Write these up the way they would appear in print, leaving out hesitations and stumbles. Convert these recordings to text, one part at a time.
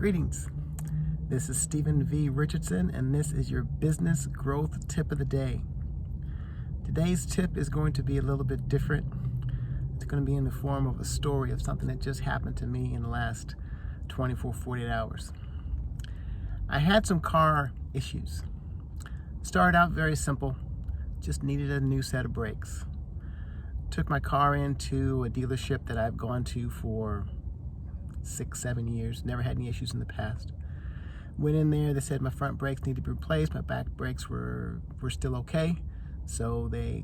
Greetings. This is Stephen V. Richardson, and this is your business growth tip of the day. Today's tip is going to be a little bit different. It's going to be in the form of a story of something that just happened to me in the last 48 hours. I had some car issues. Started out very simple, just needed a new set of brakes. Took my car into a dealership that I've gone to for 6-7 years, never had any issues in the past. Went in there, they said my front brakes need to be replaced, my back brakes were still okay. So they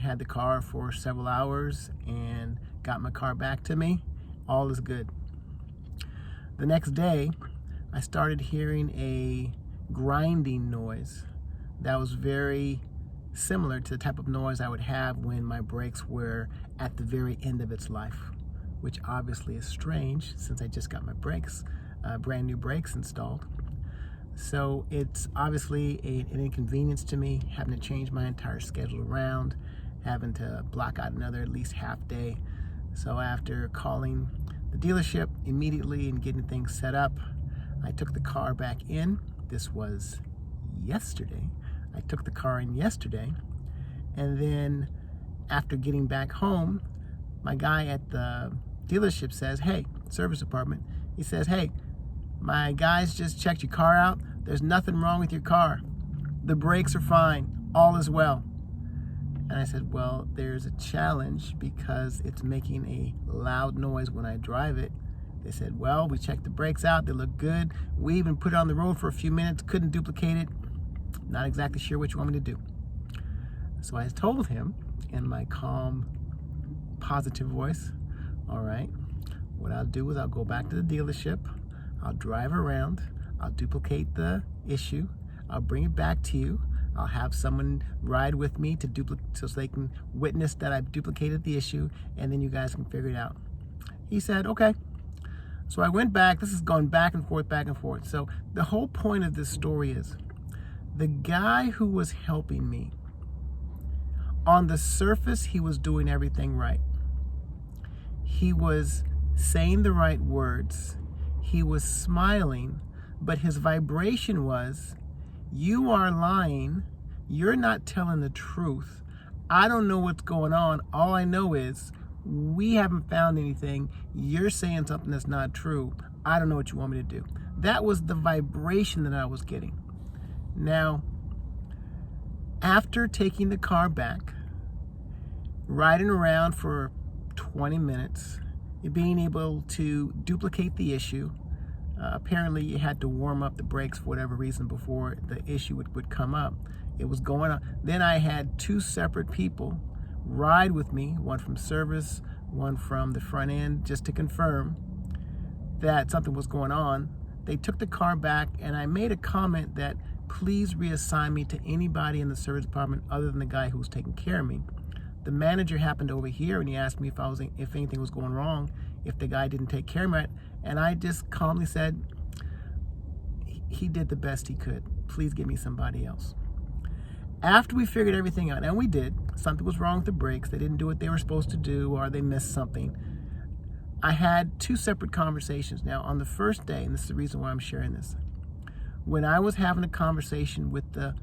had the car for several hours and got my car back to me. All is good. The next day, I started hearing a grinding noise that was very similar to the type of noise I would have when my brakes were at the very end of its life, which obviously is strange since I just got my brakes, brand new brakes installed. So it's obviously an inconvenience to me, having to change my entire schedule around, having to block out another at least half day. So after calling the dealership immediately and getting things set up, I took the car back in. This was yesterday. I took the car in yesterday, and then after getting back home, my guy at the dealership says, hey, service department, he says, hey, my guys just checked your car out. There's nothing wrong with your car. The brakes are fine. All is well. And I said, well, there's a challenge because it's making a loud noise when I drive it. They said, well, we checked the brakes out. They look good. We even put it on the road for a few minutes. Couldn't duplicate it. Not exactly sure what you want me to do. So I told him in my calm, positive voice, all right, what I'll do is I'll go back to the dealership. I'll drive around. I'll duplicate the issue. I'll bring it back to you. I'll have someone ride with me to so they can witness that I've duplicated the issue, and then you guys can figure it out. He said, okay. So I went back. This is going back and forth, back and forth. So the whole point of this story is the guy who was helping me, on the surface, he was doing everything right. He was saying the right words. He was smiling, but his vibration was, you are lying. You're not telling the truth. I don't know what's going on. All I know is we haven't found anything. You're saying something that's not true. I don't know what you want me to do. That was the vibration that I was getting. Now, after taking the car back, riding around for 20 minutes, being able to duplicate the issue, apparently you had to warm up the brakes for whatever reason before the issue would come up. It was going on. Then I had two separate people ride with me, one from service, one from the front end, just to confirm that something was going on. They took the car back, and I made a comment that please reassign me to anybody in the service department other than the guy who was taking care of me. The manager happened over here, and he asked me if anything was going wrong, if the guy didn't take care of me. And I just calmly said, he did the best he could. Please give me somebody else. After we figured everything out, and we did, something was wrong with the brakes. They didn't do what they were supposed to do, or they missed something. I had two separate conversations. Now, on the first day, and this is the reason why I'm sharing this, when I was having a conversation with the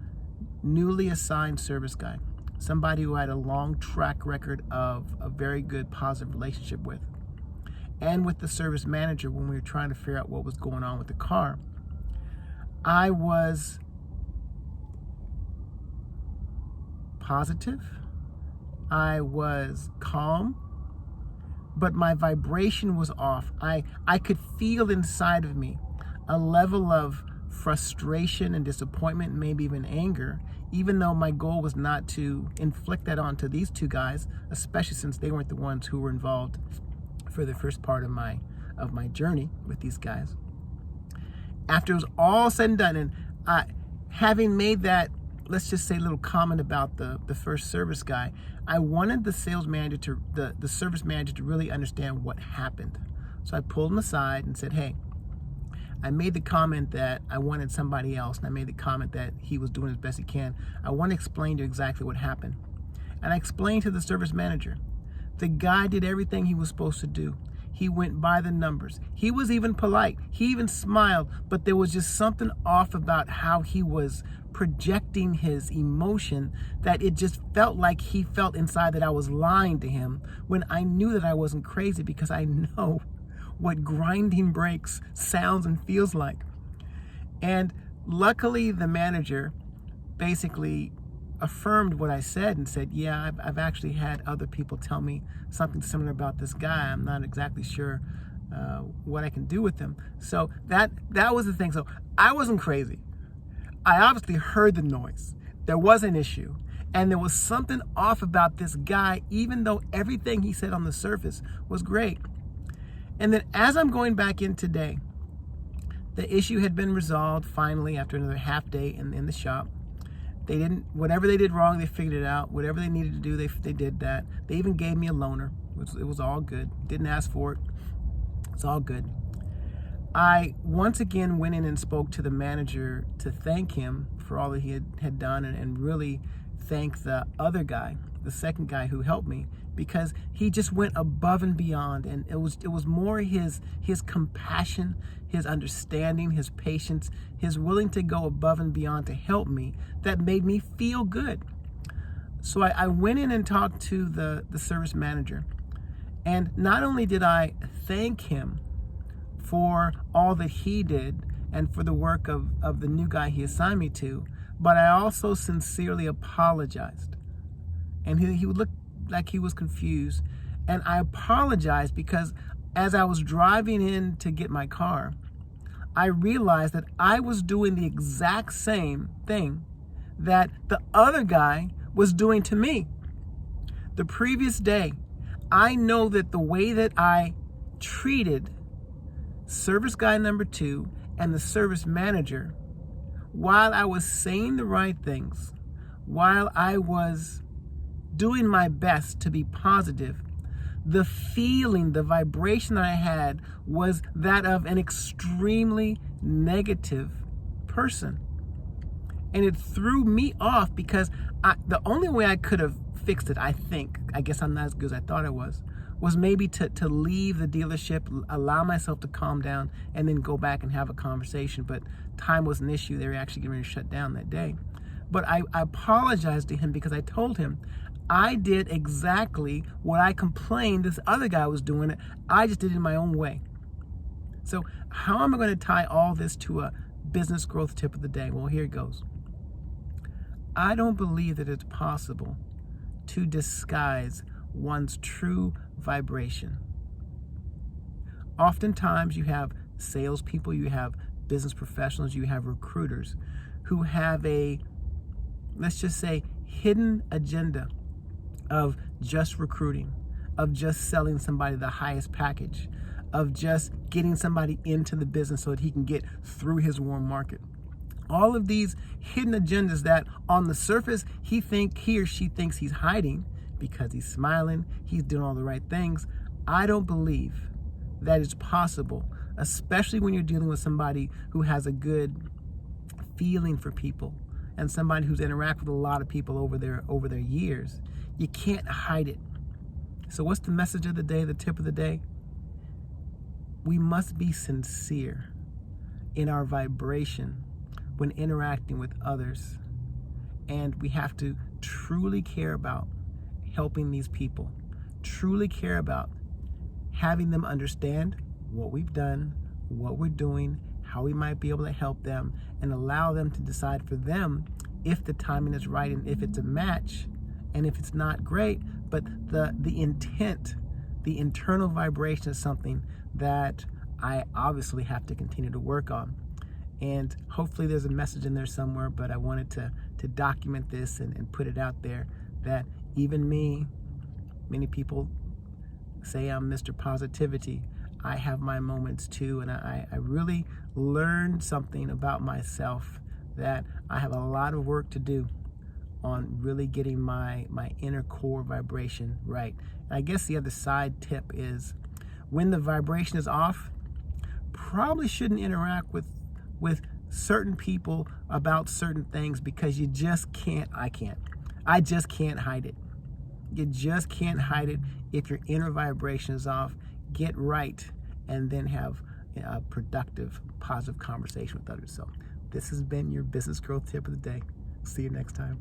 newly assigned service guy, somebody who I had a long track record of a very good, positive relationship with, and with the service manager when we were trying to figure out what was going on with the car, I was positive, I was calm, but my vibration was off. I could feel inside of me a level of frustration and disappointment, maybe even anger, even though my goal was not to inflict that onto these two guys, especially since they weren't the ones who were involved for the first part of my journey with these guys. After it was all said and done, and having made that, let's just say, little comment about the first service guy, I wanted the sales manager the service manager to really understand what happened. So I pulled him aside and said, hey, I made the comment that I wanted somebody else, and I made the comment that he was doing as best he can. I want to explain to you exactly what happened. And I explained to the service manager, the guy did everything he was supposed to do. He went by the numbers. He was even polite. He even smiled, but there was just something off about how he was projecting his emotion, that it just felt like he felt inside that I was lying to him, when I knew that I wasn't crazy, because I know what grinding brakes sounds and feels like. And luckily, the manager basically affirmed what I said and said, yeah, I've actually had other people tell me something similar about this guy. I'm not exactly sure what I can do with him. So that was the thing. So I wasn't crazy. I obviously heard the noise. There was an issue. And there was something off about this guy, even though everything he said on the surface was great. And then as I'm going back in today, the issue had been resolved finally after another half day in the shop. Whatever they did wrong, they figured it out. Whatever they needed to do, they did that. They even gave me a loaner. It was all good. Didn't ask for it. It's all good. I once again went in and spoke to the manager to thank him for all that he had done, and really thank the other guy, the second guy who helped me, because he just went above and beyond. And it was more his compassion, his understanding, his patience, his willing to go above and beyond to help me, that made me feel good. So I went in and talked to the service manager, and not only did I thank him for all that he did and for the work of the new guy he assigned me to, but I also sincerely apologized. And he would look like he was confused. And I apologized because as I was driving in to get my car, I realized that I was doing the exact same thing that the other guy was doing to me. The previous day, I know that the way that I treated service guy number 2 and the service manager, while I was saying the right things, while I was doing my best to be positive, the feeling, the vibration I had was that of an extremely negative person. And it threw me off, because the only way I could have fixed it, I guess I'm not as good as I thought I was maybe to leave the dealership, allow myself to calm down, and then go back and have a conversation. But time was an issue. They were actually getting ready to shut down that day. But I apologized to him, because I told him I did exactly what I complained this other guy was doing. I just did it in my own way. So how am I going to tie all this to a business growth tip of the day? Well, here it goes. I don't believe that it's possible to disguise one's true vibration. Oftentimes you have salespeople, you have business professionals, you have recruiters who have a, let's just say, hidden agenda of just recruiting, of just selling somebody the highest package, of just getting somebody into the business so that he can get through his warm market. All of these hidden agendas that on the surface he or she thinks he's hiding, because he's smiling, he's doing all the right things. I don't believe that it's possible, especially when you're dealing with somebody who has a good feeling for people and somebody who's interacted with a lot of people over their years. You can't hide it. So what's the message of the day, the tip of the day? We must be sincere in our vibration when interacting with others. And we have to truly care about helping these people, truly care about having them understand what we've done, what we're doing, how we might be able to help them, and allow them to decide for them if the timing is right and if it's a match. And if it's not, great, but the intent, the internal vibration is something that I obviously have to continue to work on. And hopefully there's a message in there somewhere, but I wanted to document this and put it out there, that even me, many people say I'm Mr. Positivity. I have my moments too, and I really learned something about myself, that I have a lot of work to do on really getting my inner core vibration right. And I guess the other side tip is, when the vibration is off, probably shouldn't interact with certain people about certain things, because you just can't, I just can't hide it. You just can't hide it. If your inner vibration is off, get right, and then have a productive, positive conversation with others. So this has been your business growth tip of the day. See you next time.